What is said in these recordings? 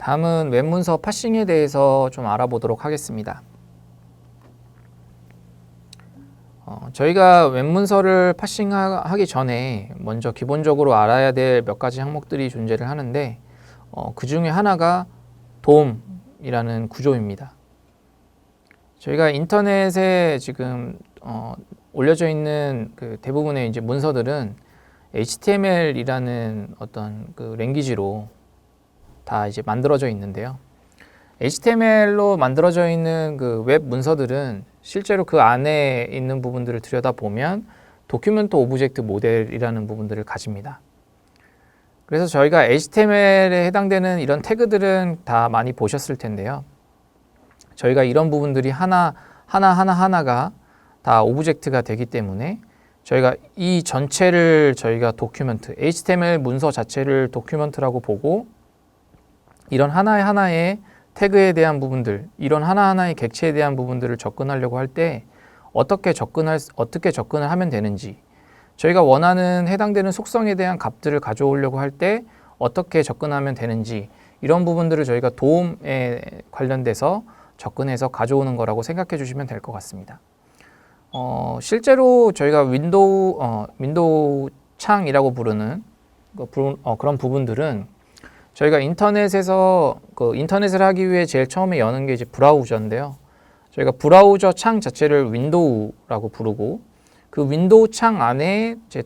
다음은 웹문서 파싱에 대해서 좀 알아보도록 하겠습니다. 저희가 웹문서를 파싱하기 전에 먼저 기본적으로 알아야 될 몇 가지 항목들이 존재를 하는데 그 중에 하나가 DOM이라는 구조입니다. 저희가 인터넷에 지금 올려져 있는 그 대부분의 이제 문서들은 HTML이라는 어떤 그 랭귀지로 다 이제 만들어져 있는데요. HTML로 만들어져 있는 그 웹 문서들은 실제로 그 안에 있는 부분들을 들여다보면 도큐멘트 오브젝트 모델이라는 부분들을 가집니다. 그래서 저희가 HTML에 해당되는 이런 태그들은 다 많이 보셨을 텐데요. 저희가 이런 부분들이 하나가 다 오브젝트가 되기 때문에 저희가 이 전체를 저희가 도큐멘트, HTML 문서 자체를 도큐멘트라고 보고 이런 하나의 태그에 대한 부분들, 이런 하나하나의 객체에 대한 부분들을 접근하려고 할 때 어떻게 접근을 하면 되는지, 저희가 원하는 해당되는 속성에 대한 값들을 가져오려고 할 때 어떻게 접근하면 되는지, 이런 부분들을 저희가 도움에 관련돼서 접근해서 가져오는 거라고 생각해 주시면 될 것 같습니다. 실제로 저희가 윈도우 창이라고 부르는 그런 부분들은 저희가 인터넷에서 인터넷을 하기 위해 제일 처음에 여는 게 이제 브라우저인데요. 저희가 브라우저 창 자체를 윈도우라고 부르고 그 윈도우 창 안에 이제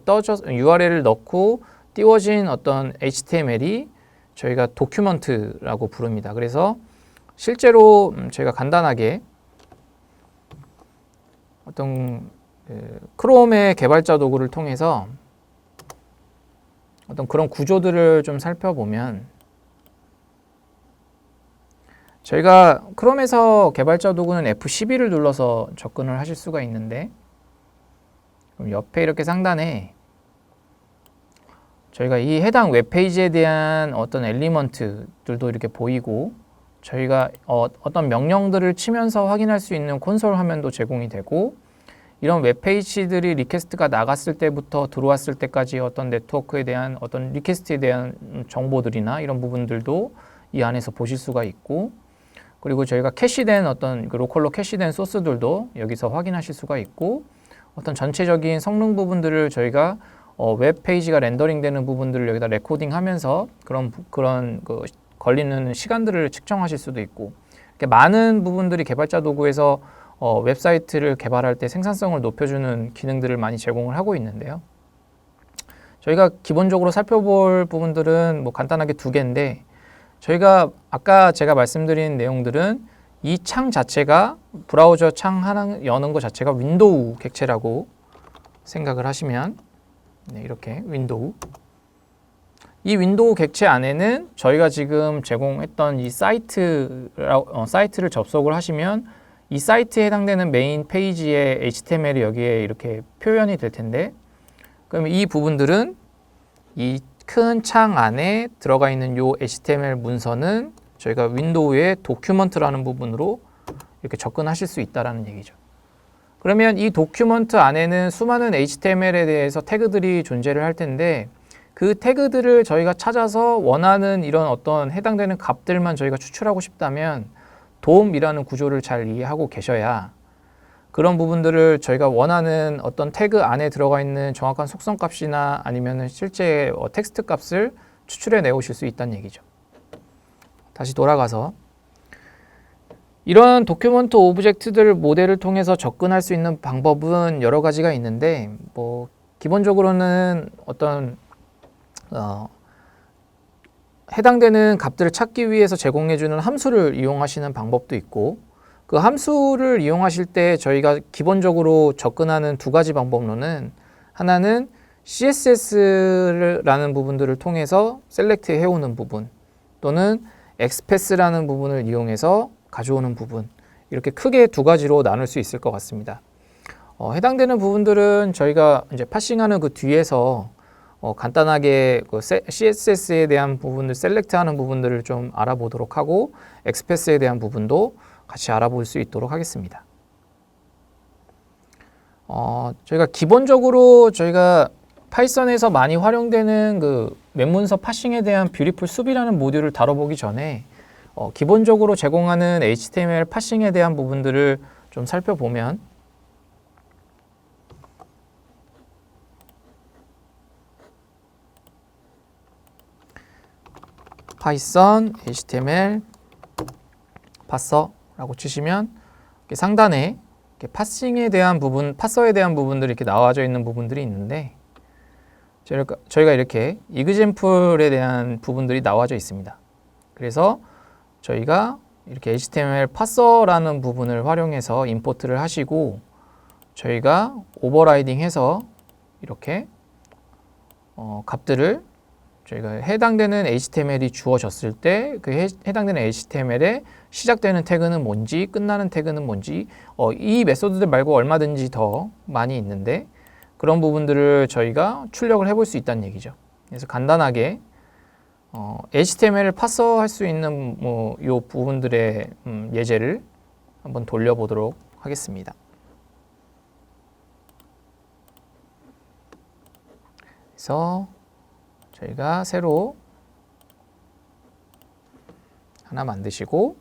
URL을 넣고 띄워진 어떤 HTML이 저희가 도큐먼트라고 부릅니다. 그래서 실제로 저희가 간단하게 어떤 크롬의 개발자 도구를 통해서 어떤 그런 구조들을 좀 살펴보면 저희가 크롬에서 개발자 도구는 F12를 눌러서 접근을 하실 수가 있는데 그럼 옆에 이렇게 상단에 저희가 이 해당 웹페이지에 대한 어떤 엘리먼트들도 이렇게 보이고 저희가 어떤 명령들을 치면서 확인할 수 있는 콘솔 화면도 제공이 되고 이런 웹페이지들이 리퀘스트가 나갔을 때부터 들어왔을 때까지 어떤 네트워크에 대한 어떤 리퀘스트에 대한 정보들이나 이런 부분들도 이 안에서 보실 수가 있고 그리고 저희가 캐시된 어떤 로컬로 캐시된 소스들도 여기서 확인하실 수가 있고 어떤 전체적인 성능 부분들을 저희가 웹페이지가 렌더링 되는 부분들을 여기다 레코딩 하면서 그런 걸리는 시간들을 측정하실 수도 있고 이렇게 많은 부분들이 개발자 도구에서 웹사이트를 개발할 때 생산성을 높여주는 기능들을 많이 제공을 하고 있는데요. 저희가 기본적으로 살펴볼 부분들은 간단하게 두 개인데 저희가 아까 제가 말씀드린 내용들은 이 창 자체가 브라우저 창 하나 여는 것 자체가 윈도우 객체라고 생각을 하시면 이렇게 윈도우 이 윈도우 객체 안에는 저희가 지금 제공했던 이 사이트를 접속을 하시면 이 사이트에 해당되는 메인 페이지의 HTML이 여기에 이렇게 표현이 될 텐데 그럼 이 부분들은 이 큰 창 안에 들어가 있는 요 HTML 문서는 저희가 윈도우의 도큐먼트라는 부분으로 이렇게 접근하실 수 있다는 얘기죠. 그러면 이 도큐먼트 안에는 수많은 HTML에 대해서 태그들이 존재를 할 텐데 그 태그들을 저희가 찾아서 원하는 이런 어떤 해당되는 값들만 저희가 추출하고 싶다면 DOM이라는 구조를 잘 이해하고 계셔야 그런 부분들을 저희가 원하는 어떤 태그 안에 들어가 있는 정확한 속성 값이나 아니면 실제 텍스트 값을 추출해 내오실 수 있다는 얘기죠. 다시 돌아가서 이런 도큐먼트 오브젝트들 모델을 통해서 접근할 수 있는 방법은 여러 가지가 있는데 기본적으로는 어떤 해당되는 값들을 찾기 위해서 제공해주는 함수를 이용하시는 방법도 있고 그 함수를 이용하실 때 저희가 기본적으로 접근하는 두 가지 방법론은 하나는 CSS라는 부분들을 통해서 셀렉트 해오는 부분 또는 엑스패스라는 부분을 이용해서 가져오는 부분 이렇게 크게 두 가지로 나눌 수 있을 것 같습니다. 해당되는 부분들은 저희가 이제 파싱하는 그 뒤에서 간단하게 CSS에 대한 부분을 셀렉트하는 부분들을 좀 알아보도록 하고 엑스패스에 대한 부분도 같이 알아볼 수 있도록 하겠습니다. 저희가 기본적으로 저희가 파이썬에서 많이 활용되는 그 웹문서 파싱에 대한 뷰티풀 숲이라는 모듈을 다뤄보기 전에 기본적으로 제공하는 HTML 파싱에 대한 부분들을 좀 살펴보면 파이썬 HTML 파서라고 치시면 상단에 파싱에 대한 부분, 파서에 대한 부분들이 이렇게 나와져 있는 부분들이 있는데 저희가 이렇게 이그젠플에 대한 부분들이 나와져 있습니다. 그래서 저희가 이렇게 HTML 파서라는 부분을 활용해서 임포트를 하시고 저희가 오버라이딩해서 이렇게 값들을 저희가 해당되는 HTML이 주어졌을 때 그 해당되는 HTML에 시작되는 태그는 뭔지 끝나는 태그는 뭔지 이 메소드들 말고 얼마든지 더 많이 있는데 그런 부분들을 저희가 출력을 해볼 수 있다는 얘기죠. 그래서 간단하게 HTML을 파서할 수 있는 요 부분들의 예제를 한번 돌려보도록 하겠습니다. 그래서 저희가 새로 하나 만드시고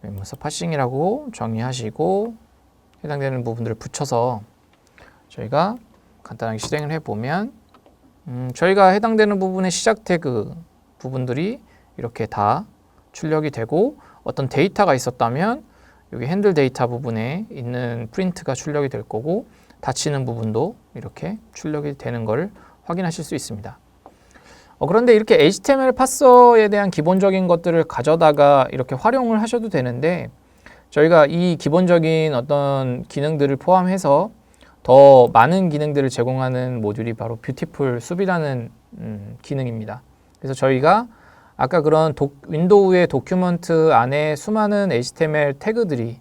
멤버스 파싱이라고 정의하시고 해당되는 부분들을 붙여서 저희가 간단하게 실행을 해보면 저희가 해당되는 부분의 시작 태그 부분들이 이렇게 다 출력이 되고 어떤 데이터가 있었다면 여기 핸들 데이터 부분에 있는 프린트가 출력이 될 거고 닫히는 부분도 이렇게 출력이 되는 걸 확인하실 수 있습니다. 그런데 이렇게 HTML 파서에 대한 기본적인 것들을 가져다가 이렇게 활용을 하셔도 되는데 저희가 이 기본적인 어떤 기능들을 포함해서 더 많은 기능들을 제공하는 모듈이 바로 뷰티풀 숲이라는 기능입니다. 그래서 저희가 아까 그런 윈도우의 도큐먼트 안에 수많은 HTML 태그들이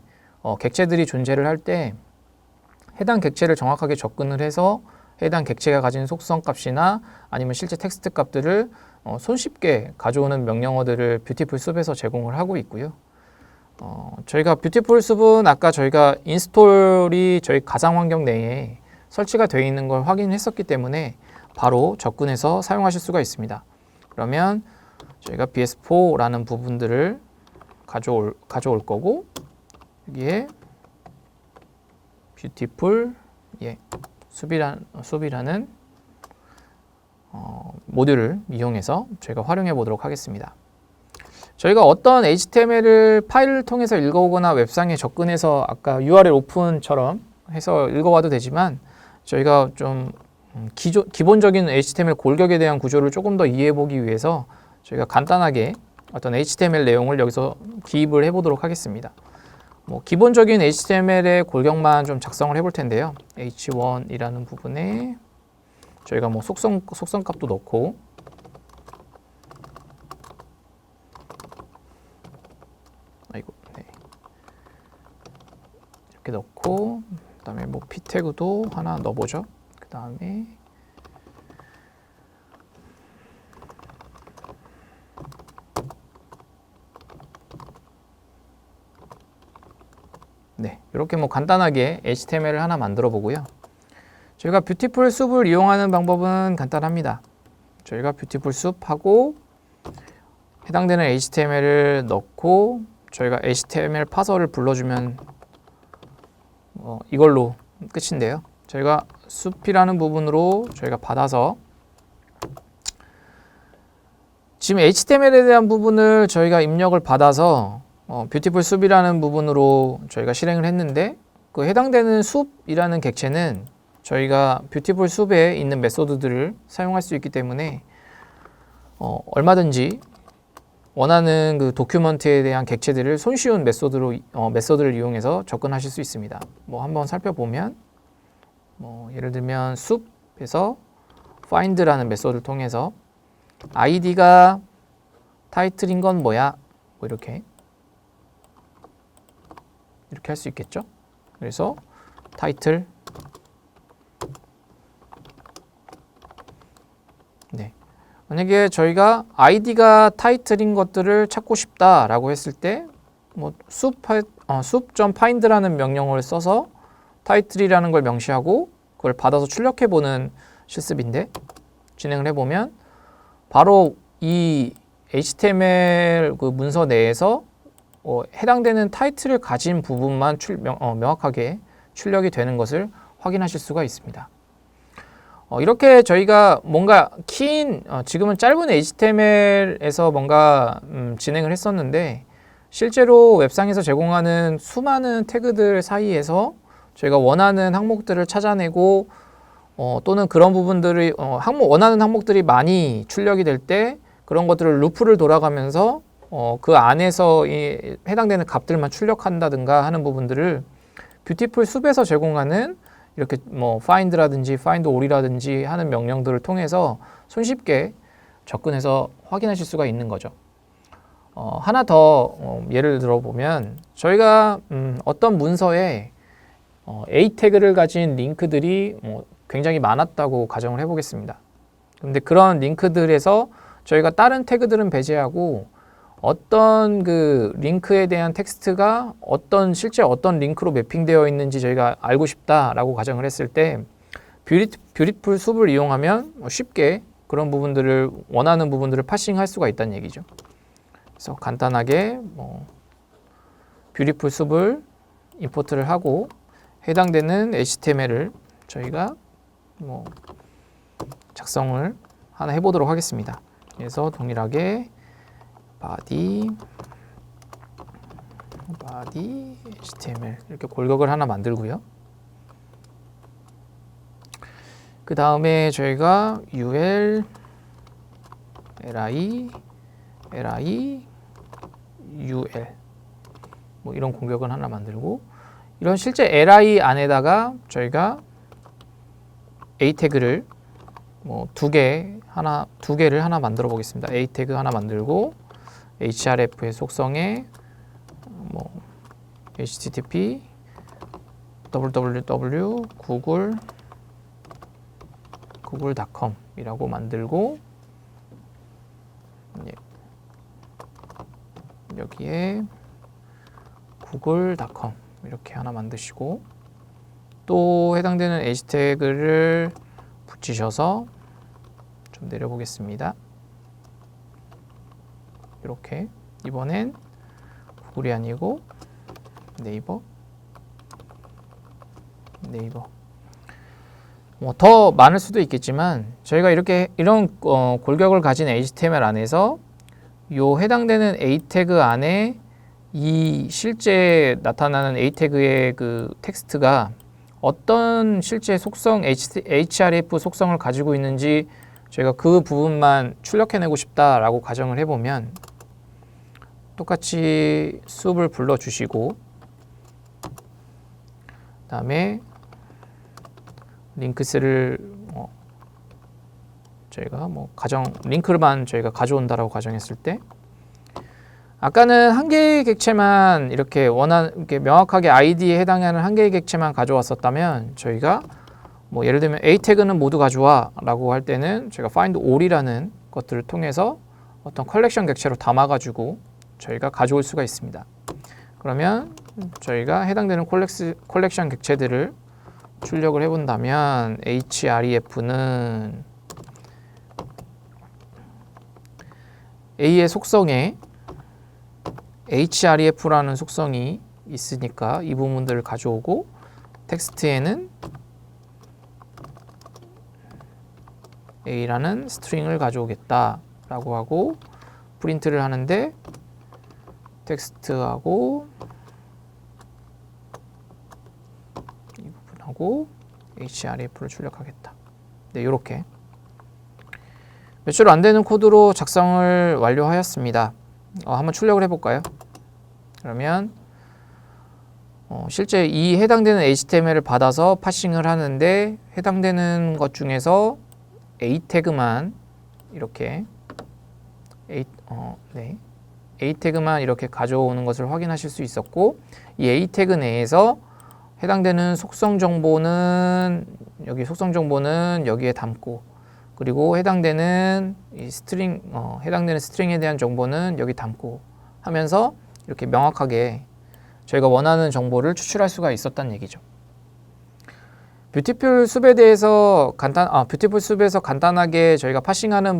객체들이 존재를 할 때 해당 객체를 정확하게 접근을 해서 해당 객체가 가진 속성 값이나 아니면 실제 텍스트 값들을 손쉽게 가져오는 명령어들을 뷰티풀 숲에서 제공을 하고 있고요. 저희가 뷰티풀 숲은 아까 저희가 인스톨이 저희 가상 환경 내에 설치가 되어 있는 걸 확인했었기 때문에 바로 접근해서 사용하실 수가 있습니다. 그러면 저희가 bs4라는 부분들을 가져올 거고 여기에 뷰티풀 숲이라는 모듈을 이용해서 저희가 활용해 보도록 하겠습니다. 저희가 어떤 HTML을 파일을 통해서 읽어오거나 웹상에 접근해서 아까 URL 오픈처럼 해서 읽어와도 되지만 저희가 좀 기본적인 HTML 골격에 대한 구조를 조금 더 이해해 보기 위해서 저희가 간단하게 어떤 HTML 내용을 여기서 기입을 해보도록 하겠습니다. 기본적인 HTML의 골격만 좀 작성을 해볼 텐데요. h1이라는 부분에 저희가 속성 값도 넣고 이렇게 넣고 그다음에 p 태그도 하나 넣어보죠. 그다음에 이렇게 간단하게 HTML을 하나 만들어 보고요. 저희가 뷰티풀 숲을 이용하는 방법은 간단합니다. 저희가 뷰티풀 숲하고 해당되는 HTML을 넣고 저희가 HTML 파서를 불러주면 이걸로 끝인데요. 저희가 숲이라는 부분으로 저희가 받아서 지금 HTML에 대한 부분을 저희가 입력을 받아서 뷰티풀 숲이라는 부분으로 저희가 실행을 했는데 그 해당되는 숲이라는 객체는 저희가 뷰티풀 숲에 있는 메소드들을 사용할 수 있기 때문에 얼마든지 원하는 그 도큐먼트에 대한 객체들을 손쉬운 메소드를 이용해서 접근하실 수 있습니다. 한번 살펴보면 예를 들면 숲에서 find라는 메소드를 통해서 id가 타이틀인 건 뭐야? 이렇게 할 수 있겠죠. 그래서 타이틀 만약에 저희가 id가 타이틀인 것들을 찾고 싶다라고 했을 때 soup.find라는 명령어를 써서 타이틀이라는 걸 명시하고 그걸 받아서 출력해보는 실습인데, 진행을 해보면 바로 이 HTML 그 문서 내에서 해당되는 타이틀을 가진 부분만 명확하게 출력이 되는 것을 확인하실 수가 있습니다. 이렇게 저희가 뭔가 지금은 짧은 HTML에서 뭔가 진행을 했었는데, 실제로 웹상에서 제공하는 수많은 태그들 사이에서 저희가 원하는 항목들을 찾아내고 또는 그런 부분들이 원하는 항목들이 많이 출력이 될 때 그런 것들을 루프를 돌아가면서 그 안에서 해당되는 값들만 출력한다든가 하는 부분들을 뷰티풀 숲에서 제공하는 이렇게 뭐 find라든지 find all이라든지 하는 명령들을 통해서 손쉽게 접근해서 확인하실 수가 있는 거죠. 하나 더 예를 들어보면 저희가 어떤 문서에 A 태그를 가진 링크들이 굉장히 많았다고 가정을 해보겠습니다. 근데 그런 링크들에서 저희가 다른 태그들은 배제하고 어떤 그 링크에 대한 텍스트가 실제 어떤 링크로 매핑되어 있는지 저희가 알고 싶다라고 가정을 했을 때 뷰티풀 숲을 이용하면 쉽게 그런 부분들을 원하는 부분들을 파싱할 수가 있다는 얘기죠. 그래서 간단하게 뷰티풀 숲을 임포트를 하고 해당되는 HTML을 저희가 작성을 하나 해보도록 하겠습니다. 그래서 동일하게 body HTML 이렇게 골격을 하나 만들고요. 그 다음에 저희가 ul, li, ul 이런 공격을 하나 만들고, 이런 실제 li 안에다가 저희가 a 태그를 두 개를 하나 만들어 보겠습니다. a 태그 하나 만들고 href의 속성에 http google.com 이라고 만들고, 여기에 google.com 이렇게 하나 만드시고, 또 해당되는 h 태그를 붙이셔서 좀 내려보겠습니다. 이렇게 이번엔 구글이 아니고 네이버 더 많을 수도 있겠지만 저희가 이런 골격을 가진 HTML 안에서 요 해당되는 A 태그 안에 이 실제 나타나는 A 태그의 그 텍스트가 어떤 실제 속성 href 속성을 가지고 있는지 저희가 그 부분만 출력해내고 싶다라고 가정을 해보면, 똑같이 숲을 불러주시고 그다음에 링크스를 저희가 링크만 저희가 가져온다라고 가정했을 때, 아까는 한 개의 객체만 이렇게 명확하게 아이디에 해당하는 한 개의 객체만 가져왔었다면 저희가 예를 들면 A 태그는 모두 가져와 라고 할 때는 저희가 find all이라는 것들을 통해서 어떤 컬렉션 객체로 담아가지고 저희가 가져올 수가 있습니다. 그러면 저희가 해당되는 컬렉션 객체들을 출력을 해본다면 href는 A의 속성에 href라는 속성이 있으니까 이 부분들을 가져오고, 텍스트에는 A라는 스트링을 가져오겠다라고 하고 프린트를 하는데 텍스트하고 이 부분하고 href를 출력하겠다. 네, 이렇게 몇 줄 안 되는 코드로 작성을 완료하였습니다. 한번 출력을 해볼까요? 그러면 실제 이 해당되는 HTML을 받아서 파싱을 하는데 해당되는 것 중에서 A 태그만 이렇게 A 태그만 이렇게 가져오는 것을 확인하실 수 있었고, 이 A 태그 내에서 해당되는 속성 정보는 여기에 담고, 그리고 해당되는 스트링에 대한 정보는 여기 담고 하면서 이렇게 명확하게 저희가 원하는 정보를 추출할 수가 있었다는 얘기죠. 뷰티풀 숲에 대해서 뷰티풀 숲에서 간단하게 저희가 파싱하는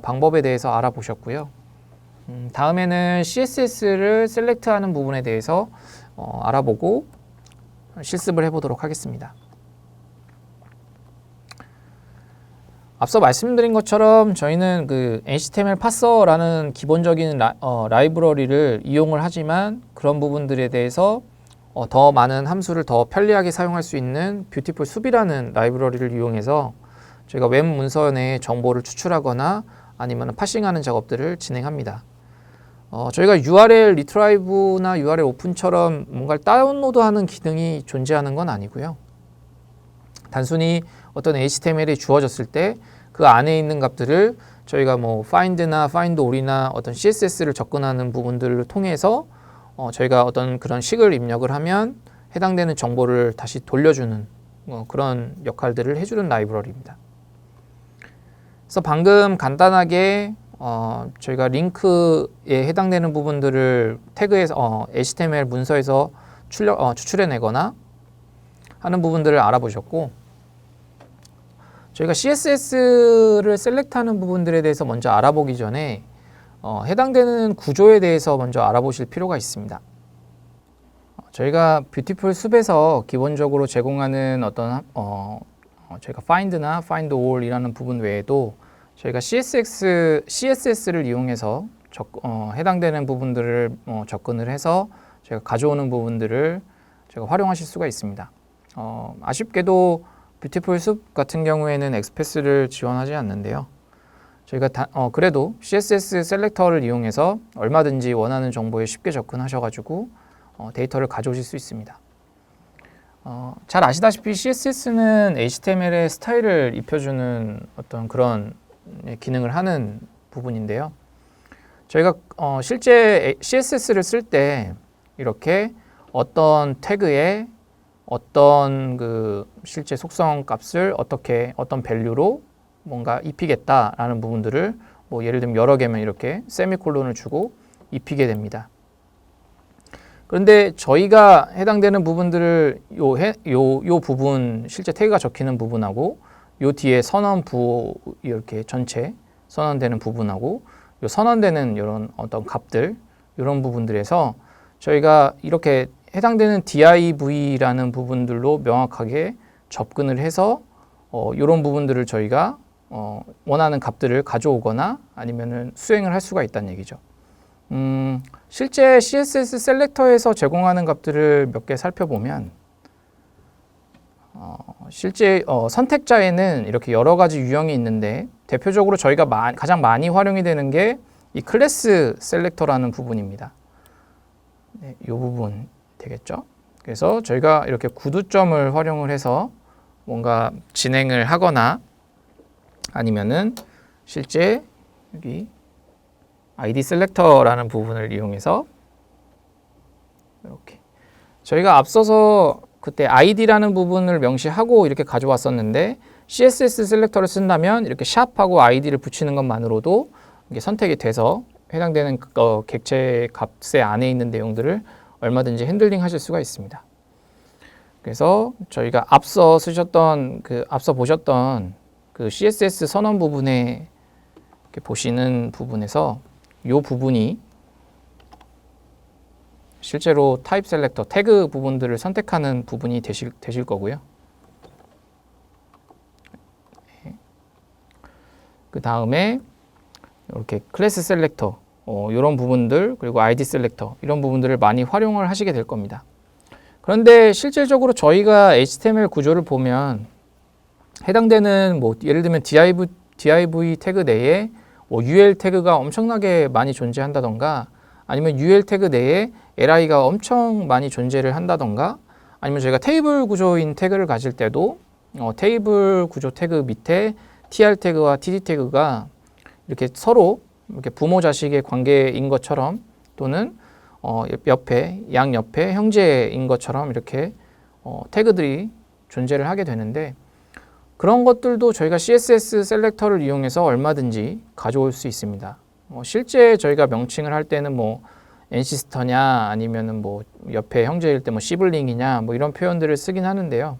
방법에 대해서 알아보셨고요. 다음에는 CSS를 셀렉트하는 부분에 대해서 알아보고 실습을 해보도록 하겠습니다. 앞서 말씀드린 것처럼 저희는 그 HTML 파서라는 기본적인 라이브러리를 이용을 하지만 그런 부분들에 대해서 더 많은 함수를 더 편리하게 사용할 수 있는 뷰티풀 숲이라는 라이브러리를 이용해서 저희가 웹 문서 내에 정보를 추출하거나 아니면 파싱하는 작업들을 진행합니다. 저희가 URL 리트라이브나 URL 오픈처럼 뭔가를 다운로드하는 기능이 존재하는 건 아니고요. 단순히 어떤 HTML이 주어졌을 때 그 안에 있는 값들을 저희가 뭐 find나 find all이나 어떤 CSS를 접근하는 부분들을 통해서 저희가 어떤 그런 식을 입력을 하면 해당되는 정보를 다시 돌려주는 그런 역할들을 해주는 라이브러리입니다. 그래서 방금 간단하게 저희가 링크에 해당되는 부분들을 태그에서 HTML 문서에서 추출해내거나 하는 부분들을 알아보셨고, 저희가 CSS를 셀렉트하는 부분들에 대해서 먼저 알아보기 전에 해당되는 구조에 대해서 먼저 알아보실 필요가 있습니다. 저희가 뷰티풀 숲에서 기본적으로 제공하는 어떤 저희가 find나 find all이라는 부분 외에도 저희가 CSS를 이용해서 해당되는 부분들을 접근을 해서 제가 가져오는 부분들을 제가 활용하실 수가 있습니다. 아쉽게도 뷰티풀 숲 같은 경우에는 엑스패스를 지원하지 않는데요. 저희가 그래도 CSS 셀렉터를 이용해서 얼마든지 원하는 정보에 쉽게 접근하셔가지고 데이터를 가져오실 수 있습니다. 잘 아시다시피 CSS는 HTML에 스타일을 입혀주는 어떤 그런 기능을 하는 부분인데요. 저희가 실제 CSS를 쓸 때 이렇게 어떤 태그에 어떤 그 실제 속성 값을 어떤 밸류로 뭔가 입히겠다라는 부분들을 뭐 예를 들면 여러 개면 이렇게 세미콜론을 주고 입히게 됩니다. 그런데 저희가 해당되는 부분들을 요 부분 실제 태그가 적히는 부분하고 요 뒤에 선언부 이렇게 전체 선언되는 부분하고 요 선언되는 이런 어떤 값들 이런 부분들에서 저희가 이렇게 해당되는 div라는 부분들로 명확하게 접근을 해서 이런 부분들을 저희가 원하는 값들을 가져오거나 아니면은 수행을 할 수가 있다는 얘기죠. 실제 CSS 셀렉터에서 제공하는 값들을 몇 개 살펴보면 실제 선택자에는 이렇게 여러 가지 유형이 있는데 대표적으로 저희가 가장 많이 활용이 되는 게 이 클래스 셀렉터라는 부분입니다. 네, 이 부분 되겠죠. 그래서 저희가 이렇게 구두점을 활용을 해서 뭔가 진행을 하거나 아니면은 실제 여기 ID 셀렉터라는 부분을 이용해서 이렇게 저희가 앞서서 그때 ID라는 부분을 명시하고 이렇게 가져왔었는데 CSS 셀렉터를 쓴다면 이렇게 샵하고 ID를 붙이는 것만으로도 이게 선택이 돼서 해당되는 객체 값의 안에 있는 내용들을 얼마든지 핸들링 하실 수가 있습니다. 그래서 저희가 앞서 보셨던 그 CSS 선언 부분에 이렇게 보시는 부분에서 이 부분이 실제로 타입 셀렉터 태그 부분들을 선택하는 부분이 되실 거고요. 그 다음에 이렇게 클래스 셀렉터 이런 부분들 그리고 ID 셀렉터 이런 부분들을 많이 활용을 하시게 될 겁니다. 그런데 실질적으로 저희가 HTML 구조를 보면 해당되는 뭐 예를 들면 div 태그 내에 UL 태그가 엄청나게 많이 존재한다던가 아니면 UL 태그 내에 li가 엄청 많이 존재를 한다던가 아니면 저희가 테이블 구조인 태그를 가질 때도 테이블 구조 태그 밑에 tr 태그와 td 태그가 이렇게 서로 이렇게 부모 자식의 관계인 것처럼 또는 양옆에 형제인 것처럼 이렇게 태그들이 존재를 하게 되는데 그런 것들도 저희가 CSS 셀렉터를 이용해서 얼마든지 가져올 수 있습니다. 실제 저희가 명칭을 할 때는 뭐 엔시스터냐 아니면은 뭐 옆에 형제일 때 뭐 시블링이냐 뭐 이런 표현들을 쓰긴 하는데요.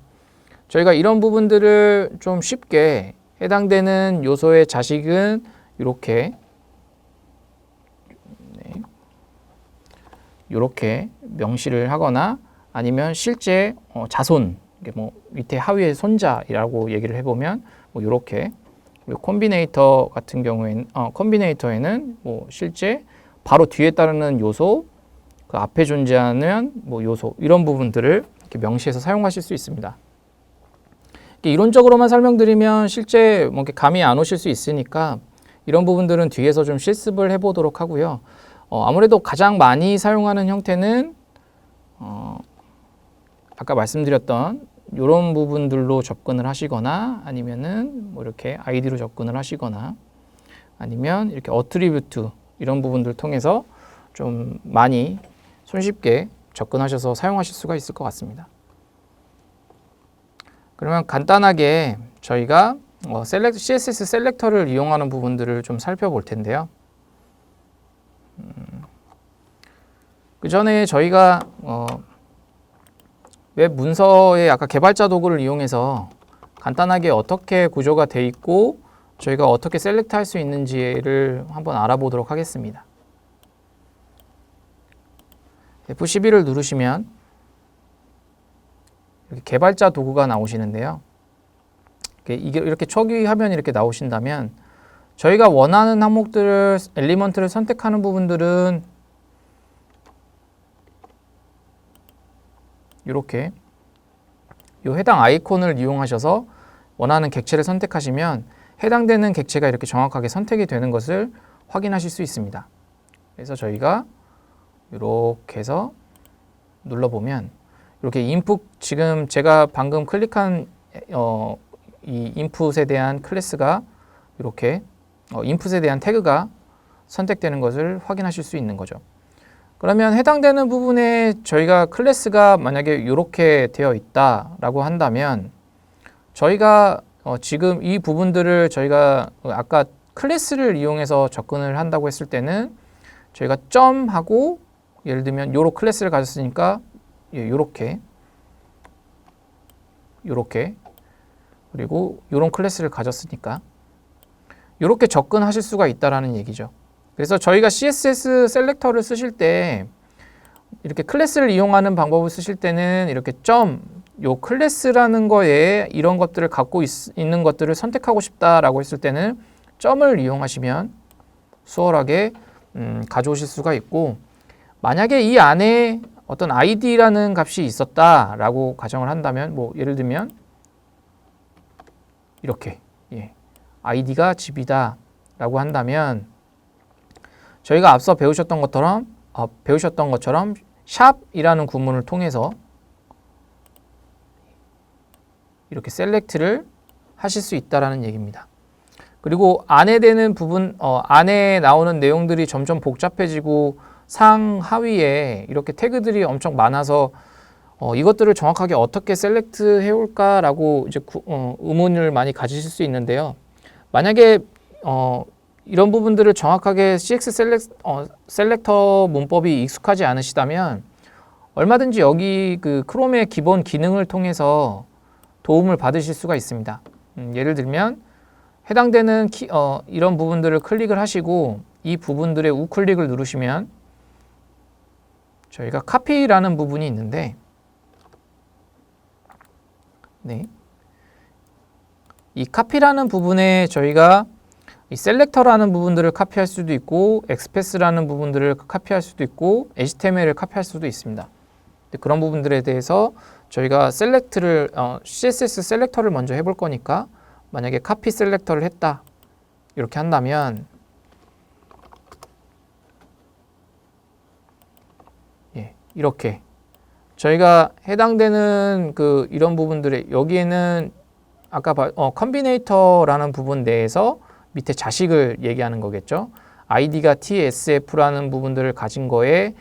저희가 이런 부분들을 좀 쉽게 해당되는 요소의 자식은 이렇게 이렇게 명시를 하거나 아니면 실제 자손, 뭐 밑에 하위의 손자라고 얘기를 해보면 뭐 이렇게, 그리고 콤비네이터 같은 경우에는 콤비네이터에는 뭐 실제 바로 뒤에 따르는 요소, 그 앞에 존재하는 뭐 요소, 이런 부분들을 이렇게 명시해서 사용하실 수 있습니다. 이론적으로만 설명드리면 실제 뭐 감이 안 오실 수 있으니까 이런 부분들은 뒤에서 좀 실습을 해보도록 하고요. 아무래도 가장 많이 사용하는 형태는 아까 말씀드렸던 이런 부분들로 접근을 하시거나 아니면은 뭐 이렇게 아이디로 접근을 하시거나 아니면 이렇게 어트리뷰트 이런 부분들 통해서 좀 많이 손쉽게 접근하셔서 사용하실 수가 있을 것 같습니다. 그러면 간단하게 저희가 CSS 셀렉터를 이용하는 부분들을 좀 살펴볼 텐데요. 그 전에 저희가 웹 문서의 아까 개발자 도구를 이용해서 간단하게 어떻게 구조가 돼 있고 저희가 어떻게 셀렉트 할 수 있는지를 한번 알아보도록 하겠습니다. F12를 누르시면 이렇게 개발자 도구가 나오시는데요. 이렇게 초기화면이 이렇게 나오신다면 저희가 원하는 항목들을 엘리먼트를 선택하는 부분들은 이렇게 이 해당 아이콘을 이용하셔서 원하는 객체를 선택하시면 해당되는 객체가 이렇게 정확하게 선택이 되는 것을 확인하실 수 있습니다. 그래서 저희가 이렇게 해서 눌러보면 이렇게 인풋, 지금 제가 방금 클릭한 이 인풋에 대한 클래스가 이렇게 인풋에 대한 태그가 선택되는 것을 확인하실 수 있는 거죠. 그러면 해당되는 부분에 저희가 클래스가 만약에 이렇게 되어 있다라고 한다면 저희가 지금 이 부분들을 저희가 아까 클래스를 이용해서 접근을 한다고 했을 때는 저희가 점하고 예를 들면 요런 클래스를 가졌으니까 요렇게 그리고 요런 클래스를 가졌으니까 요렇게 접근하실 수가 있다라는 얘기죠. 그래서 저희가 CSS 셀렉터를 쓰실 때 이렇게 클래스를 이용하는 방법을 쓰실 때는 이렇게 요 클래스라는 거에 이런 것들을 갖고 있는 것들을 선택하고 싶다라고 했을 때는 점을 이용하시면 수월하게 가져오실 수가 있고, 만약에 이 안에 어떤 id라는 값이 있었다라고 가정을 한다면 뭐 예를 들면 이렇게 id가 집이다 라고 한다면 저희가 앞서 배우셨던 것처럼 샵이라는 구문을 통해서 이렇게 셀렉트를 하실 수 있다라는 얘기입니다. 그리고 안에 되는 부분, 안에 나오는 내용들이 점점 복잡해지고 상하위에 이렇게 태그들이 엄청 많아서 이것들을 정확하게 어떻게 셀렉트 해올까라고 이제 의문을 많이 가지실 수 있는데요. 만약에 이런 부분들을 정확하게 CX 셀렉터 문법이 익숙하지 않으시다면 얼마든지 여기 그 크롬의 기본 기능을 통해서 도움을 받으실 수가 있습니다. 예를 들면 해당되는 이런 부분들을 클릭을 하시고 이 부분들의 우클릭을 누르시면 저희가 카피라는 부분이 있는데 이 카피라는 부분에 저희가 이 셀렉터라는 부분들을 카피할 수도 있고 엑스패스라는 부분들을 카피할 수도 있고 HTML을 카피할 수도 있습니다. 그런 부분들에 대해서 저희가 CSS 셀렉터를 먼저 해볼 거니까 만약에 카피 셀렉터를 했다 이렇게 한다면 이렇게 저희가 해당되는 이런 부분들에 여기에는 아까 컴비네이터라는 부분 내에서 밑에 자식을 얘기하는 거겠죠. id가 tsf라는 부분들을 가진 거에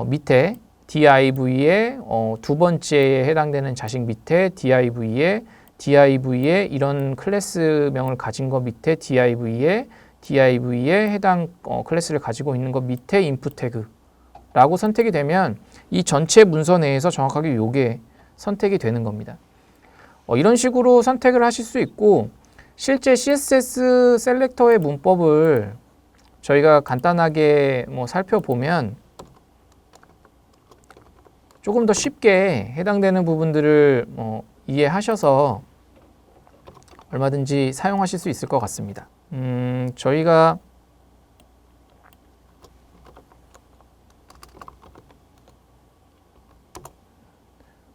밑에 div에 두 번째에 해당되는 자식 밑에 div에 이런 클래스명을 가진 거 밑에 div에 해당 클래스를 가지고 있는 거 밑에 인풋 태그라고 선택이 되면 이 전체 문서 내에서 정확하게 요게 선택이 되는 겁니다. 이런 식으로 선택을 하실 수 있고, 실제 CSS 셀렉터의 문법을 저희가 간단하게 살펴보면 조금 더 쉽게 해당되는 부분들을 이해하셔서 얼마든지 사용하실 수 있을 것 같습니다. 저희가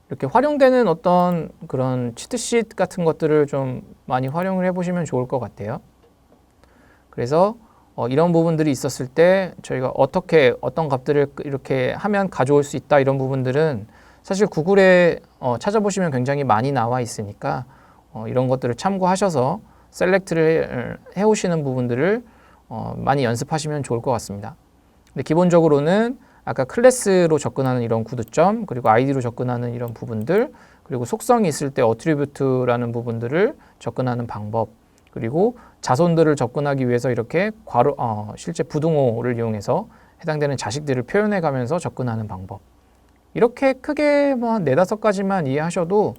이렇게 활용되는 어떤 그런 치트sheet 같은 것들을 좀 많이 활용을 해보시면 좋을 것 같아요. 그래서 이런 부분들이 있었을 때 저희가 어떻게 어떤 값들을 이렇게 하면 가져올 수 있다, 이런 부분들은 사실 구글에 찾아보시면 굉장히 많이 나와 있으니까 이런 것들을 참고하셔서 셀렉트를 해오시는 부분들을 많이 연습하시면 좋을 것 같습니다. 근데 기본적으로는 아까 클래스로 접근하는 이런 구두점, 그리고 아이디로 접근하는 이런 부분들, 그리고 속성이 있을 때 어트리뷰트라는 부분들을 접근하는 방법, 그리고 자손들을 접근하기 위해서 이렇게 실제 부등호를 이용해서 해당되는 자식들을 표현해 가면서 접근하는 방법, 이렇게 크게 한 4-5가지만 이해하셔도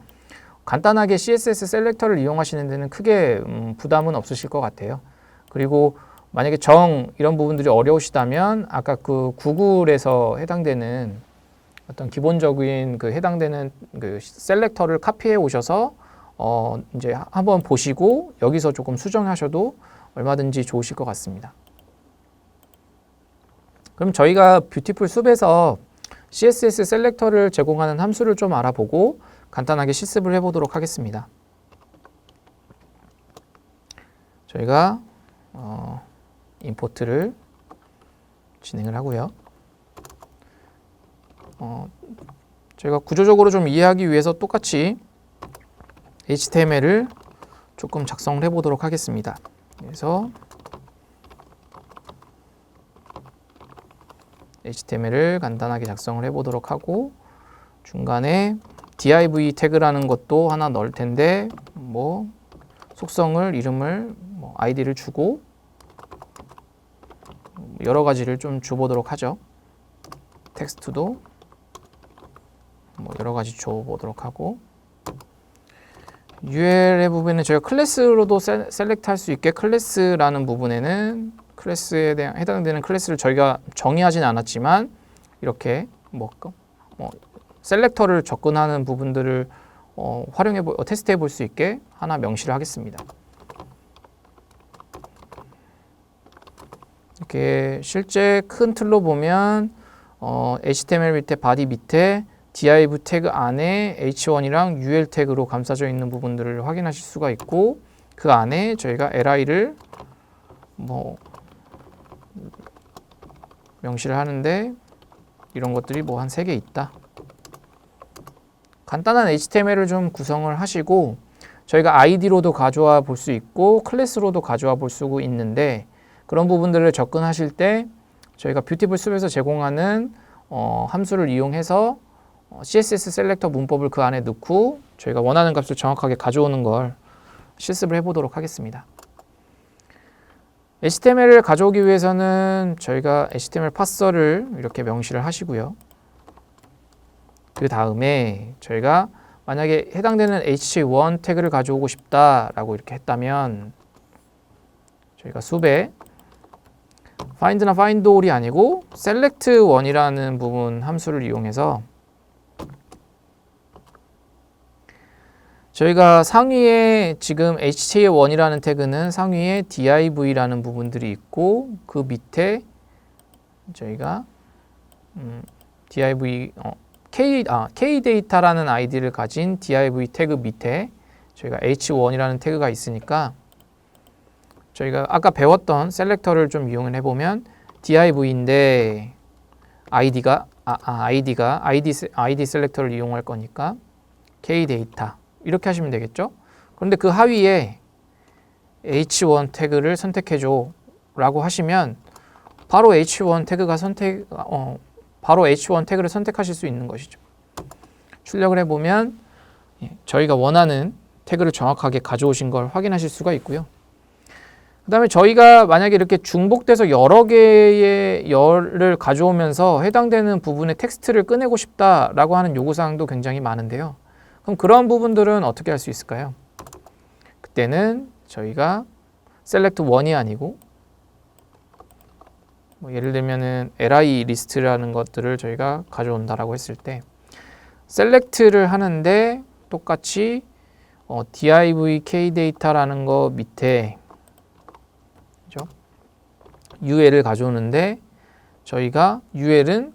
간단하게 CSS 셀렉터를 이용하시는 데는 크게 부담은 없으실 것 같아요. 그리고 만약에 이런 부분들이 어려우시다면 아까 그 구글에서 해당되는 어떤 기본적인 그 해당되는 그 셀렉터를 카피해 오셔서 이제 한번 보시고 여기서 조금 수정하셔도 얼마든지 좋으실 것 같습니다. 그럼 저희가 뷰티풀 숲에서 CSS 셀렉터를 제공하는 함수를 좀 알아보고 간단하게 실습을 해보도록 하겠습니다. 저희가 임포트를 진행을 하고요. 저희가 구조적으로 좀 이해하기 위해서 똑같이 HTML을 조금 작성을 해보도록 하겠습니다. 그래서 HTML을 간단하게 작성을 해보도록 하고, 중간에 div 태그라는 것도 하나 넣을 텐데 속성을, 이름을, id를 주고 여러 가지를 좀 줘보도록 하죠. 텍스트도 여러 가지 줘보도록 하고, URL의 부분은 저희가 클래스로도 셀렉트 할 수 있게 클래스라는 부분에는 클래스에 대한 해당되는 클래스를 저희가 정의하진 않았지만 이렇게 셀렉터를 접근하는 부분들을 테스트해 볼 수 있게 하나 명시를 하겠습니다. 이렇게 실제 큰 틀로 보면 HTML 밑에 바디 밑에 div 태그 안에 h1이랑 ul 태그로 감싸져 있는 부분들을 확인하실 수가 있고, 그 안에 저희가 li를 명시를 하는데 이런 것들이 한 3개 있다. 간단한 HTML을 좀 구성을 하시고, 저희가 id로도 가져와 볼 수 있고 클래스로도 가져와 볼 수 있는데, 그런 부분들을 접근하실 때 저희가 뷰티풀 숲에서 제공하는 함수를 이용해서 CSS 셀렉터 문법을 그 안에 넣고 저희가 원하는 값을 정확하게 가져오는 걸 실습을 해보도록 하겠습니다. HTML을 가져오기 위해서는 저희가 HTML 파서를 이렇게 명시를 하시고요. 그 다음에 저희가 만약에 해당되는 h1 태그를 가져오고 싶다라고 이렇게 했다면 저희가 숲에 find나 find all이 아니고 select1이라는 부분 함수를 이용해서 저희가 상위에 지금 h1이라는 태그는 상위에 div라는 부분들이 있고, 그 밑에 저희가 div kdata라는 아이디를 가진 div 태그 밑에 저희가 h1이라는 태그가 있으니까 저희가 아까 배웠던 셀렉터를 좀 이용을 해보면 div인데 id가 id 셀렉터를 이용할 거니까 kdata 이렇게 하시면 되겠죠. 그런데 그 하위에 h1 태그를 선택해줘 라고 하시면 바로 h1 태그를 선택하실 수 있는 것이죠. 출력을 해보면 저희가 원하는 태그를 정확하게 가져오신 걸 확인하실 수가 있고요. 그 다음에 저희가 만약에 이렇게 중복돼서 여러 개의 열을 가져오면서 해당되는 부분의 텍스트를 꺼내고 싶다라고 하는 요구사항도 굉장히 많은데요. 그럼 그런 부분들은 어떻게 할 수 있을까요? 그때는 저희가 select 1이 아니고 뭐 예를 들면은 li 리스트라는 것들을 저희가 가져온다라고 했을 때 select를 하는데 똑같이 div kdata라는 거 밑에 그죠? ul을 가져오는데 저희가 ul은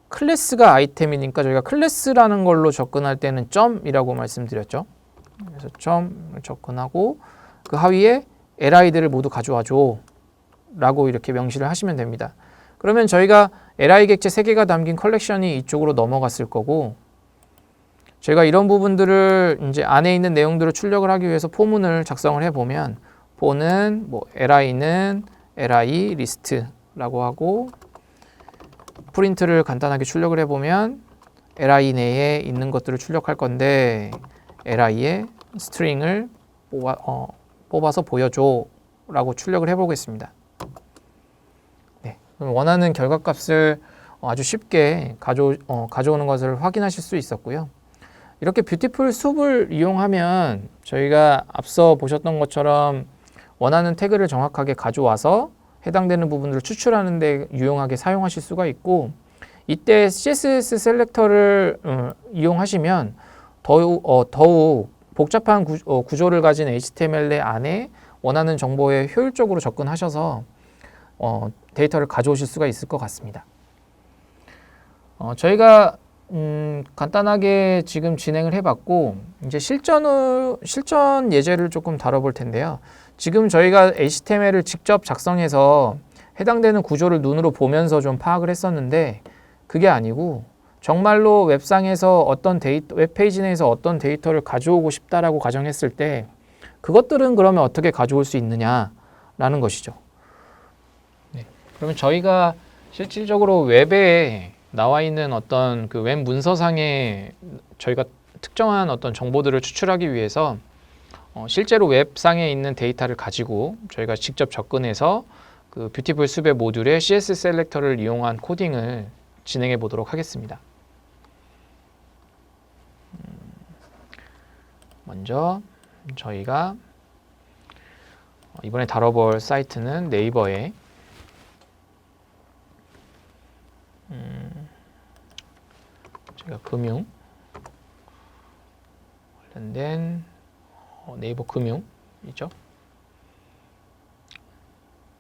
클래스가 아이템이니까 저희가 클래스라는 걸로 접근할 때는 점이라고 말씀드렸죠. 그래서 점을 접근하고 그 하위에 li들을 모두 가져와줘 라고 이렇게 명시를 하시면 됩니다. 그러면 저희가 li 객체 3개가 담긴 컬렉션이 이쪽으로 넘어갔을 거고 제가 이런 부분들을 이제 안에 있는 내용들을 출력을 하기 위해서 포문을 작성을 해보면 포는 뭐 li는 li 리스트라고 하고 프린트를 간단하게 출력을 해보면 li 내에 있는 것들을 출력할 건데 li의 스트링을 뽑아서 보여줘 라고 출력을 해보겠습니다. 네, 원하는 결과값을 아주 쉽게 가져오는 것을 확인하실 수 있었고요. 이렇게 뷰티풀 숲을 이용하면 저희가 앞서 보셨던 것처럼 원하는 태그를 정확하게 가져와서 해당되는 부분들을 추출하는 데 유용하게 사용하실 수가 있고 이때 CSS 셀렉터를 이용하시면 더욱 복잡한 구조를 가진 HTML 안에 원하는 정보에 효율적으로 접근하셔서 데이터를 가져오실 수가 있을 것 같습니다. 저희가 간단하게 지금 진행을 해봤고 이제 실전 예제를 조금 다뤄볼 텐데요. 지금 저희가 HTML을 직접 작성해서 해당되는 구조를 눈으로 보면서 좀 파악을 했었는데 그게 아니고 정말로 웹상에서 웹페이지 내에서 어떤 데이터를 가져오고 싶다라고 가정했을 때 그것들은 그러면 어떻게 가져올 수 있느냐라는 것이죠. 네. 그러면 저희가 실질적으로 웹에 나와 있는 어떤 그 웹 문서상에 저희가 특정한 어떤 정보들을 추출하기 위해서 실제로 웹상에 있는 데이터를 가지고 저희가 직접 접근해서 그 뷰티풀 숲의 모듈에 CSS 셀렉터를 이용한 코딩을 진행해 보도록 하겠습니다. 먼저 저희가 이번에 다뤄볼 사이트는 네이버에 제가 금융 관련된 네이버 금융이죠.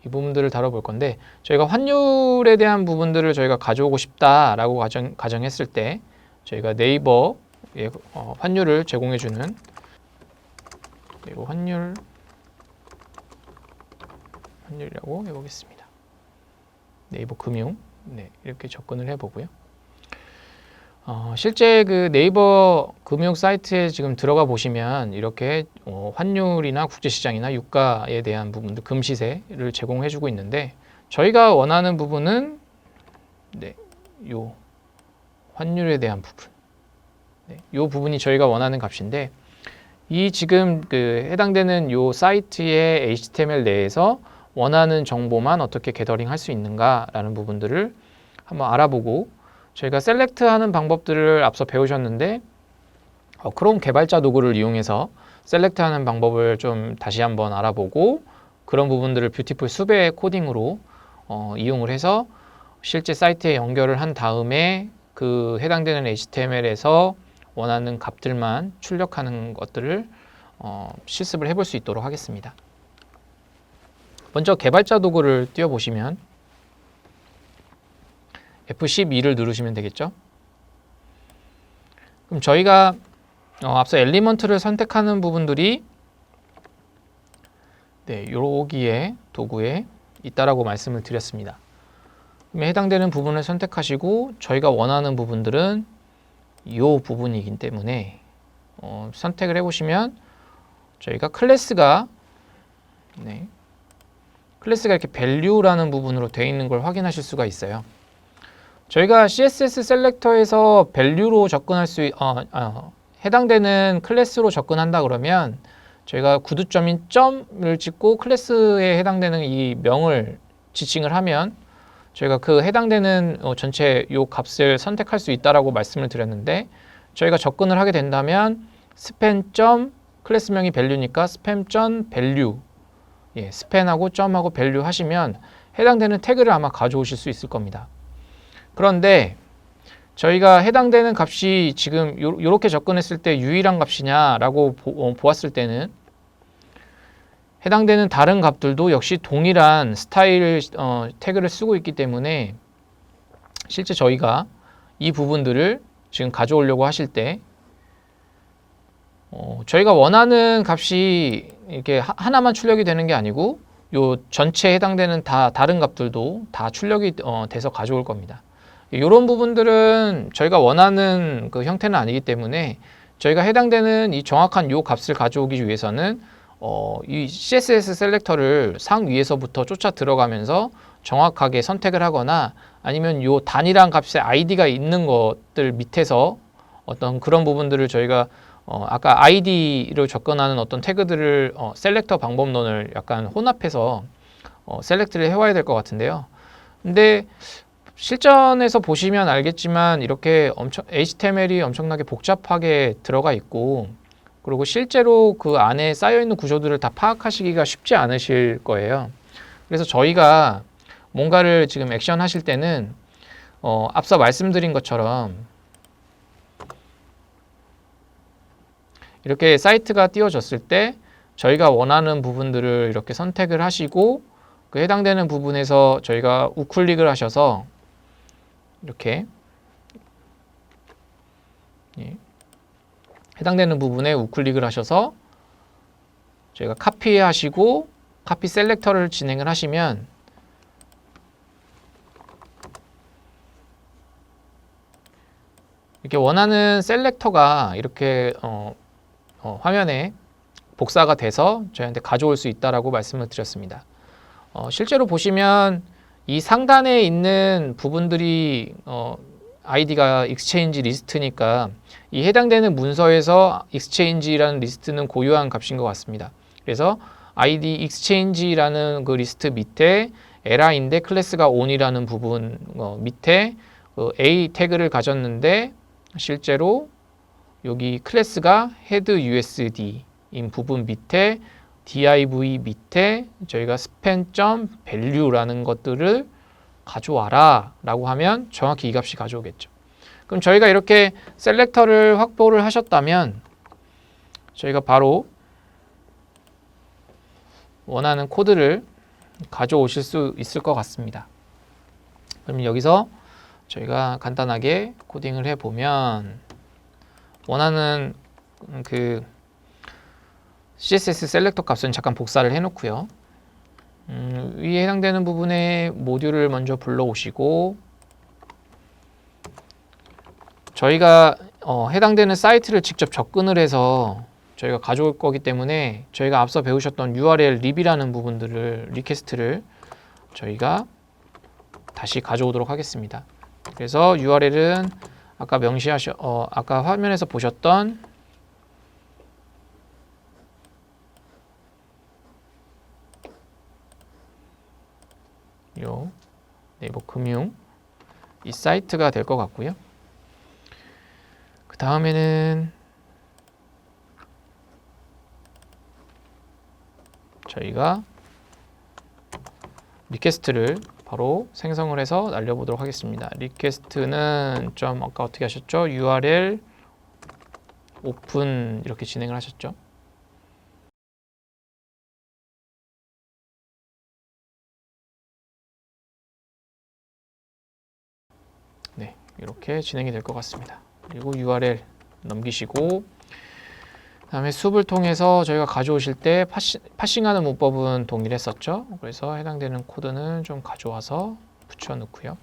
이 부분들을 다뤄볼 건데 저희가 환율에 대한 부분들을 저희가 가져오고 싶다라고 가정했을 때 저희가 네이버에 환율을 제공해주는 네이버 환율이라고 해보겠습니다. 네이버 금융 이렇게 접근을 해보고요. 실제 그 네이버 금융 사이트에 지금 들어가 보시면 이렇게 환율이나 국제시장이나 유가에 대한 부분들 금시세를 제공해주고 있는데 저희가 원하는 부분은 요 환율에 대한 부분, 요 부분이 저희가 원하는 값인데 이 지금 그 해당되는 요 사이트의 HTML 내에서 원하는 정보만 어떻게 게더링 할 수 있는가라는 부분들을 한번 알아보고 저희가 셀렉트하는 방법들을 앞서 배우셨는데 크롬 개발자 도구를 이용해서 셀렉트하는 방법을 좀 다시 한번 알아보고 그런 부분들을 뷰티풀 숲의 코딩으로 이용을 해서 실제 사이트에 연결을 한 다음에 그 해당되는 HTML에서 원하는 값들만 출력하는 것들을 실습을 해볼 수 있도록 하겠습니다. 먼저 개발자 도구를 띄워보시면 F12를 누르시면 되겠죠. 그럼 저희가 앞서 엘리먼트를 선택하는 부분들이 여기에 도구에 있다라고 말씀을 드렸습니다. 그럼 해당되는 부분을 선택하시고 저희가 원하는 부분들은 이 부분이기 때문에 선택을 해보시면 저희가 클래스가 이렇게 value라는 부분으로 되어 있는 걸 확인하실 수가 있어요. 저희가 CSS 셀렉터에서 value로 접근할 해당되는 클래스로 접근한다 그러면 저희가 구두점인 점을 찍고 클래스에 해당되는 이 명을 지칭을 하면 저희가 그 해당되는 전체 요 값을 선택할 수 있다라고 말씀을 드렸는데 저희가 접근을 하게 된다면 스팬 클래스명이 value니까 spam.value, 예, 스팬하고 점하고 value 하시면 해당되는 태그를 아마 가져오실 수 있을 겁니다. 그런데 저희가 해당되는 값이 지금 이렇게 접근했을 때 유일한 값이냐라고 보았을 때는 해당되는 다른 값들도 역시 동일한 스타일 태그를 쓰고 있기 때문에 실제 저희가 이 부분들을 지금 가져오려고 하실 때 저희가 원하는 값이 이렇게 하나만 출력이 되는 게 아니고 요 전체에 해당되는 다른 값들도 다 출력이 돼서 가져올 겁니다. 이런 부분들은 저희가 원하는 그 형태는 아니기 때문에 저희가 해당되는 이 정확한 요 값을 가져오기 위해서는 이 CSS 셀렉터를 상위에서부터 쫓아 들어가면서 정확하게 선택을 하거나 아니면 요 단일한 값의 아이디가 있는 것들 밑에서 어떤 그런 부분들을 저희가 아까 아이디로 접근하는 어떤 태그들을 셀렉터 방법론을 약간 혼합해서 셀렉트를 해와야 될 것 같은데요. 근데 실전에서 보시면 알겠지만 이렇게 HTML이 엄청나게 복잡하게 들어가 있고 그리고 실제로 그 안에 쌓여있는 구조들을 다 파악하시기가 쉽지 않으실 거예요. 그래서 저희가 뭔가를 지금 액션 하실 때는 앞서 말씀드린 것처럼 이렇게 사이트가 띄워졌을 때 저희가 원하는 부분들을 이렇게 선택을 하시고 그 해당되는 부분에서 저희가 우클릭을 하셔서 이렇게 해당되는 부분에 우클릭을 하셔서 저희가 카피하시고 카피 셀렉터를 진행을 하시면 이렇게 원하는 셀렉터가 이렇게 화면에 복사가 돼서 저희한테 가져올 수 있다라고 말씀을 드렸습니다. 실제로 보시면 이 상단에 있는 부분들이 아이디가 exchange 리스트니까 이 해당되는 문서에서 exchange라는 리스트는 고유한 값인 것 같습니다. 그래서 id exchange라는 그 리스트 밑에 li인데 클래스가 on이라는 부분 밑에 a 태그를 가졌는데 실제로 여기 클래스가 head usd인 부분 밑에 div 밑에 저희가 span.value라는 것들을 가져와라 라고 하면 정확히 이 값이 가져오겠죠. 그럼 저희가 이렇게 셀렉터를 확보를 하셨다면 저희가 바로 원하는 코드를 가져오실 수 있을 것 같습니다. 그럼 여기서 저희가 간단하게 코딩을 해보면 원하는 그 CSS 셀렉터 값은 잠깐 복사를 해놓고요. 위에 해당되는 부분에 모듈을 먼저 불러오시고 저희가 해당되는 사이트를 직접 접근을 해서 저희가 가져올 거기 때문에 저희가 앞서 배우셨던 URL 립이라는 부분들을 리퀘스트를 저희가 다시 가져오도록 하겠습니다. 그래서 URL은 아까 아까 화면에서 보셨던 요 네이버 금융 이 사이트가 될 것 같고요. 그 다음에는 저희가 리퀘스트를 바로 생성을 해서 날려보도록 하겠습니다. 리퀘스트는 좀 아까 어떻게 하셨죠? URL 오픈 이렇게 진행을 하셨죠? 네, 이렇게 진행이 될 것 같습니다. 그리고 URL 넘기시고 그다음에 숲을 통해서 저희가 가져오실 때 파싱하는 문법은 동일했었죠. 그래서 해당되는 코드는 좀 가져와서 붙여넣고요.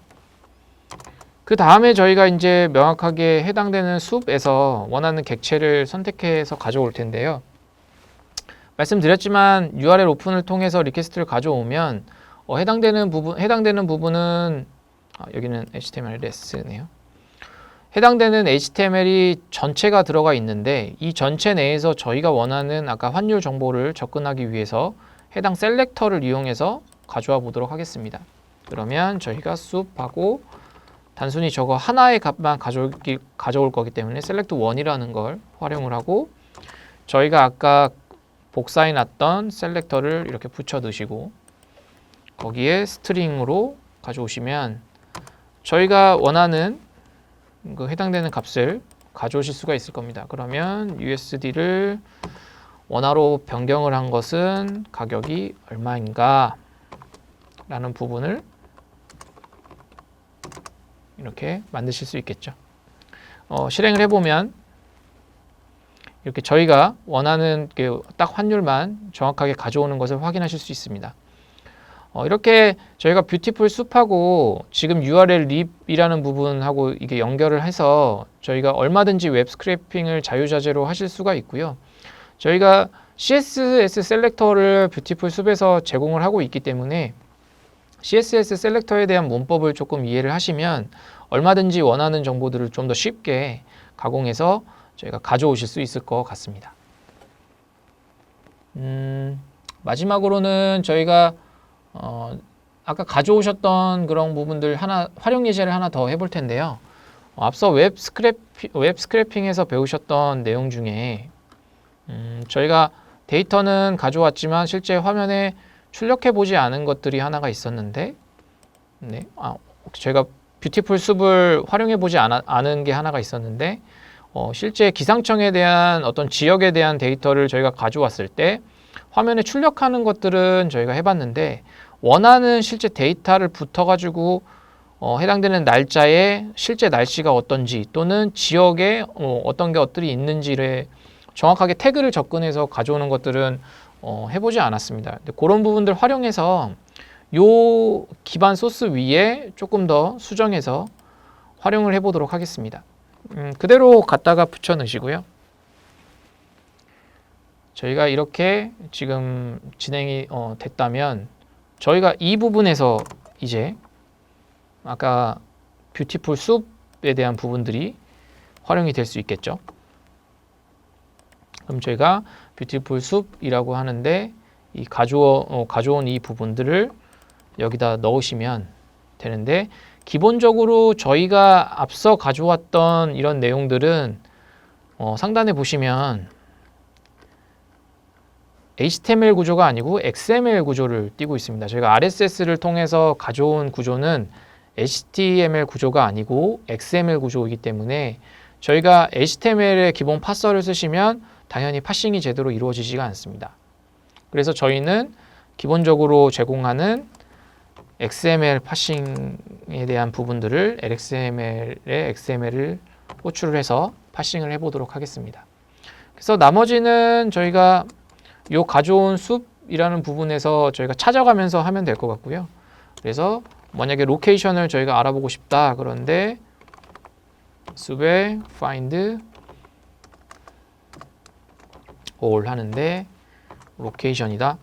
그 다음에 저희가 이제 명확하게 해당되는 숲에서 원하는 객체를 선택해서 가져올 텐데요. 말씀드렸지만 URL 오픈을 통해서 리퀘스트를 가져오면 해당되는 부분은 여기는 HTML5네요. 해당되는 HTML이 전체가 들어가 있는데 이 전체 내에서 저희가 원하는 아까 환율 정보를 접근하기 위해서 해당 셀렉터를 이용해서 가져와 보도록 하겠습니다. 그러면 저희가 숲하고 단순히 저거 하나의 값만 가져올 거기 때문에 select1이라는 걸 활용을 하고 저희가 아까 복사해 놨던 셀렉터를 이렇게 붙여 넣으시고 거기에 스트링으로 가져오시면 저희가 원하는 그 해당되는 값을 가져오실 수가 있을 겁니다. 그러면 USD를 원화로 변경을 한 것은 가격이 얼마인가 라는 부분을 이렇게 만드실 수 있겠죠. 실행을 해보면 이렇게 저희가 원하는 딱 환율만 정확하게 가져오는 것을 확인하실 수 있습니다. 이렇게 저희가 뷰티풀 숲하고 지금 URL 립이라는 부분하고 이게 연결을 해서 저희가 얼마든지 웹 스크래핑을 자유자재로 하실 수가 있고요. 저희가 CSS 셀렉터를 뷰티풀 숲에서 제공을 하고 있기 때문에 CSS 셀렉터에 대한 문법을 조금 이해를 하시면 얼마든지 원하는 정보들을 좀 더 쉽게 가공해서 저희가 가져오실 수 있을 것 같습니다. 마지막으로는 저희가 아까 가져오셨던 그런 부분들 활용 예제를 하나 더 해볼 텐데요. 앞서 웹 스크래핑에서 배우셨던 내용 중에 저희가 데이터는 가져왔지만 실제 화면에 출력해 보지 않은 것들이 하나가 있었는데 저희가 뷰티풀 숲을 활용해 보지 않은 게 하나가 있었는데 실제 기상청에 대한 어떤 지역에 대한 데이터를 저희가 가져왔을 때 화면에 출력하는 것들은 저희가 해봤는데 원하는 실제 데이터를 붙어가지고 해당되는 날짜에 실제 날씨가 어떤지 또는 지역에 어떤 것들이 있는지를 정확하게 태그를 접근해서 가져오는 것들은 해보지 않았습니다. 근데 그런 부분들 활용해서 요 기반 소스 위에 조금 더 수정해서 활용을 해보도록 하겠습니다. 그대로 갖다가 붙여 넣으시고요. 저희가 이렇게 지금 진행이 됐다면 저희가 이 부분에서 이제 아까 뷰티풀 숲에 대한 부분들이 활용이 될 수 있겠죠. 그럼 저희가 뷰티풀 숲이라고 하는데 이 가져온 이 부분들을 여기다 넣으시면 되는데 기본적으로 저희가 앞서 가져왔던 이런 내용들은 상단에 보시면 HTML 구조가 아니고 XML 구조를 띄고 있습니다. 저희가 RSS를 통해서 가져온 구조는 HTML 구조가 아니고 XML 구조이기 때문에 저희가 HTML의 기본 파서를 쓰시면 당연히 파싱이 제대로 이루어지지가 않습니다. 그래서 저희는 기본적으로 제공하는 XML 파싱에 대한 부분들을 LXML에 XML을 호출을 해서 파싱을 해보도록 하겠습니다. 그래서 나머지는 저희가 요 가져온 숲이라는 부분에서 저희가 찾아가면서 하면 될 것 같고요. 그래서 만약에 로케이션을 저희가 알아보고 싶다 그런데 숲에 find all 하는데 로케이션이다.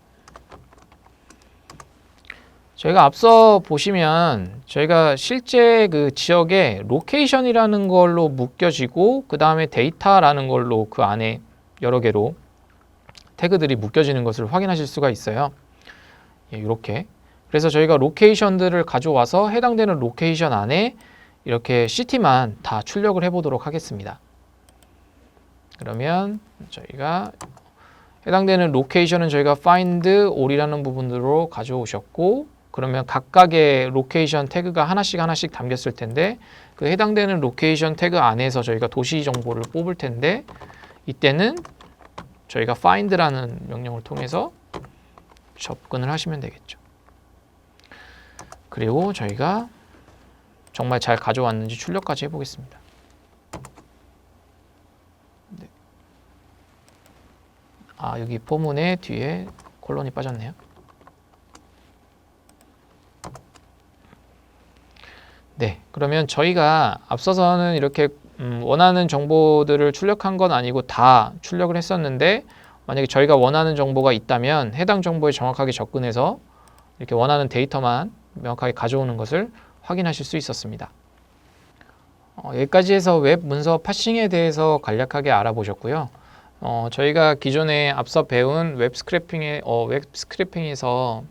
저희가 앞서 보시면 저희가 실제 그 지역에 로케이션이라는 걸로 묶여지고 그 다음에 데이터라는 걸로 그 안에 여러 개로 태그들이 묶여지는 것을 확인하실 수가 있어요. 이렇게. 그래서 저희가 로케이션들을 가져와서 해당되는 로케이션 안에 이렇게 시티만 다 출력을 해보도록 하겠습니다. 그러면 저희가 해당되는 로케이션은 저희가 find all이라는 부분으로 가져오셨고 그러면 각각의 로케이션 태그가 하나씩 담겼을 텐데 그 해당되는 로케이션 태그 안에서 저희가 도시 정보를 뽑을 텐데 이때는 저희가 find라는 명령을 통해서 접근을 하시면 되겠죠. 그리고 저희가 정말 잘 가져왔는지 출력까지 해보겠습니다. 네. 여기 포문의 뒤에 콜론이 빠졌네요. 네, 그러면 저희가 앞서서는 이렇게 원하는 정보들을 출력한 건 아니고 다 출력을 했었는데 만약에 저희가 원하는 정보가 있다면 해당 정보에 정확하게 접근해서 이렇게 원하는 데이터만 명확하게 가져오는 것을 확인하실 수 있었습니다. 여기까지 해서 웹 문서 파싱에 대해서 간략하게 알아보셨고요. 저희가 기존에 앞서 배운 웹 스크래핑에서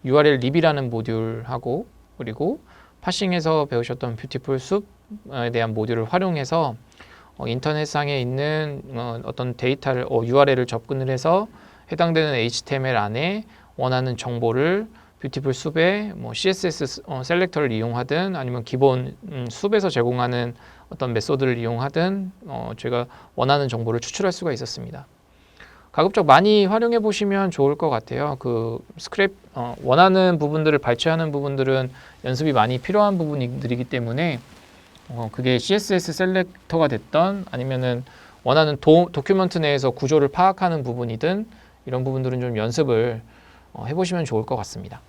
URL 립이라는 모듈하고 그리고 파싱에서 배우셨던 뷰티풀 숲에 대한 모듈을 활용해서 인터넷상에 있는 어떤 데이터를 URL을 접근을 해서 해당되는 HTML 안에 원하는 정보를 뷰티풀 숲에 뭐 CSS 셀렉터를 이용하든 아니면 기본 숲에서 제공하는 어떤 메소드를 이용하든 제가 원하는 정보를 추출할 수가 있었습니다. 가급적 많이 활용해 보시면 좋을 것 같아요. 그 스크랩 원하는 부분들을 발췌하는 부분들은 연습이 많이 필요한 부분들이기 때문에 그게 CSS 셀렉터가 됐던 아니면은 원하는 도큐먼트 내에서 구조를 파악하는 부분이든 이런 부분들은 좀 연습을 해보시면 좋을 것 같습니다.